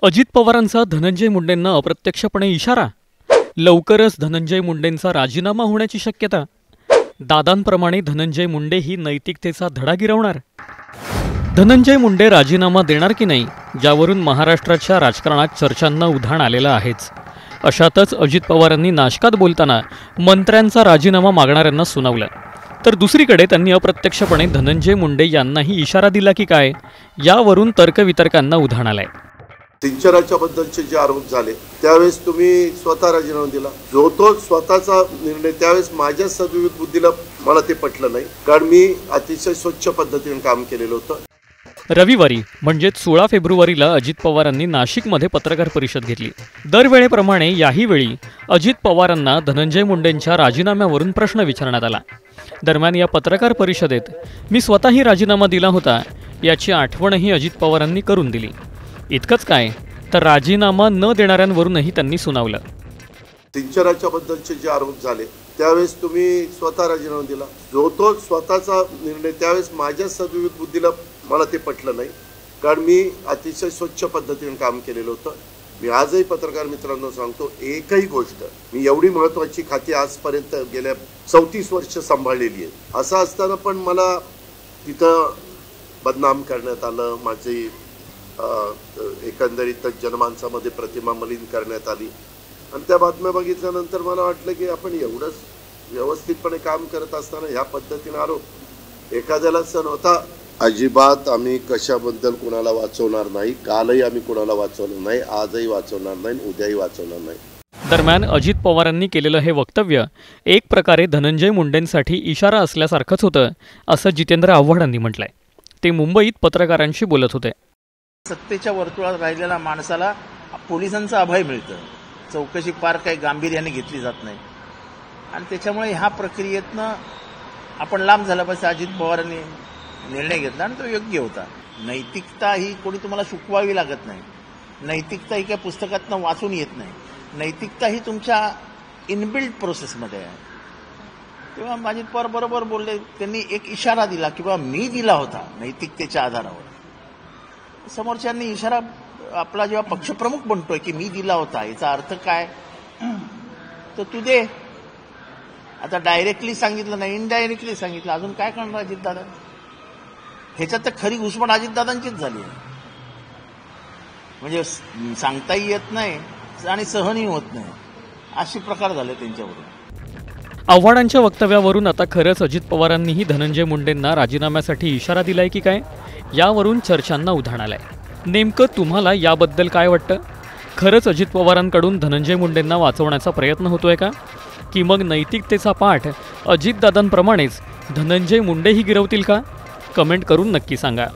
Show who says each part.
Speaker 1: अजित पवारांचा धनंजय मुंडेंना अप्रत्यक्षपणे इशारा. लवकरच धनंजय मुंडेंचा राजीनामा होण्याची शक्यता. दादांप्रमाणे धनंजय मुंडे ही नैतिकतेचा धडा गिरवणार. धनंजय मुंडे राजीनामा देणार की नाही, ज्यावरून महाराष्ट्राच्या राजकारणात चर्चांना उधाण आलेलं आहेच. अशातच अजित पवारांनी नाशकात बोलताना मंत्र्यांचा राजीनामा मागणाऱ्यांना सुनावलं. तर दुसरीकडे त्यांनी अप्रत्यक्षपणे धनंजय मुंडे यांनाही इशारा दिला की काय, यावरून तर्कवितर्कांना उधाण आलंय.
Speaker 2: सिंचनाच्या बद्दलचे जे आरोप झाले त्यावेळेस तुम्ही स्वतः राजीनामा दिला. जो तो स्वतःचा निर्णय, त्यावेळेस माझ्या सद्विवेक बुद्धीला मला ते पटलं नाही, कारण मी अतिशय स्वच्छ पद्धतीने काम केलेलं होतं.
Speaker 1: रविवारी म्हणजेच 16 फेब्रुवारीला अजित पवारांनी नाशिकमध्ये पत्रकार परिषद घेतली. दरवेळेप्रमाणे याही वेळी अजित पवारांना धनंजय मुंडेंच्या राजीनाम्यावरून प्रश्न विचारण्यात आला. दरम्यान या पत्रकार परिषदेत मी स्वतःही राजीनामा दिला होता याची आठवणही अजित पवारांनी करून दिली. इतकंच काय, तर राजीनामा न देणाऱ्यांवरूनही त्यांनी सुनावलं.
Speaker 2: सिंचनाच्या बद्दलचे जे आरोप झाले त्यावेळेस तुम्ही स्वतः राजीनामा दिला. जो तो स्वतःचा निर्णय, त्यावेळेस माझ्या सद्विवेक बुद्धीला मला ते पटलं नाही, कारण मी अतिशय स्वच्छ पद्धतीने काम केलेलं होतं. मी आजही पत्रकार मित्रांना सांगतो, एकही गोष्ट मी एवढी महत्त्वाची खाती आजपर्यंत गेल्या 34 वर्ष सांभाळलेली आहे. असं असताना पण मला तिथं बदनाम करण्यात आलं. माझी एकंदरीत जनमानसामध्ये प्रतिमा मलिन करण्यात आली. आणि त्या बातम्या बघितल्यानंतर मला वाटलं की आपण एवढंच व्यवस्थितपणे काम करत असताना ह्या पद्धतीने आरोप एखाद्याला सण होता. अजिबात आम्ही कशाबद्दल कुणाला वाचवणार नाही. कालही आम्ही कुणाला वाचवलं नाही, आजही वाचवणार नाही, उद्याही वाचवणार नाही.
Speaker 1: दरम्यान अजित पवारांनी केलेलं हे वक्तव्य एक प्रकारे धनंजय मुंडेंसाठी इशारा असल्यासारखंच होतं, असं जितेंद्र आव्हाडांनी म्हटलंय. ते मुंबईत पत्रकारांशी बोलत होते.
Speaker 3: सत्तेच्या वर्तुळात राहिलेल्या माणसाला पोलिसांचं अभय मिळतं. चौकशी फार काही गांभीर्याने घेतली जात नाही आणि त्याच्यामुळे ह्या प्रक्रियेतनं आपण लांब झाला पाहिजे. अजित पवारांनी निर्णय घेतला आणि तो योग्य होता. नैतिकता ही कोणी तुम्हाला शिकवावी लागत नाही. नैतिकता ही काही पुस्तकातनं वाचून येत नाही. नैतिकता ही तुमच्या इनबिल्ट प्रोसेसमध्ये आहे. तेव्हा अजित पवार बरोबर बोलले. त्यांनी एक इशारा दिला की बाबा मी दिला होता नैतिकतेच्या आधारावर. समोरच्यांनी इशारा आपला जेव्हा पक्षप्रमुख बनतोय की मी दिला होता, याचा अर्थ काय, तर तू दे. आता डायरेक्टली सांगितलं नाही, इनडायरेक्टली सांगितलं, अजून काय करणार अजितदादा? ह्याच्यात तर खरी घुसमट अजितदादांचीच झाली आहे. म्हणजे सांगताही येत नाही आणि सहनही होत नाही, असे प्रकार झाले त्यांच्यावरून.
Speaker 1: आव्हाडांच्या वक्तव्यावरून आता खरंच अजित पवारांनीही धनंजय मुंडेंना राजीनाम्यासाठी इशारा दिलाय की काय, यावरून चर्चांना उधाण आलंय. नेमकं तुम्हाला याबद्दल काय वाटतं? खरंच अजित पवारांकडून धनंजय मुंडेंना वाचवण्याचा प्रयत्न होतोय का, की मग नैतिकतेचा पाठ अजितदादांप्रमाणेच धनंजय मुंडेही गिरवतील का? कमेंट करून नक्की सांगा.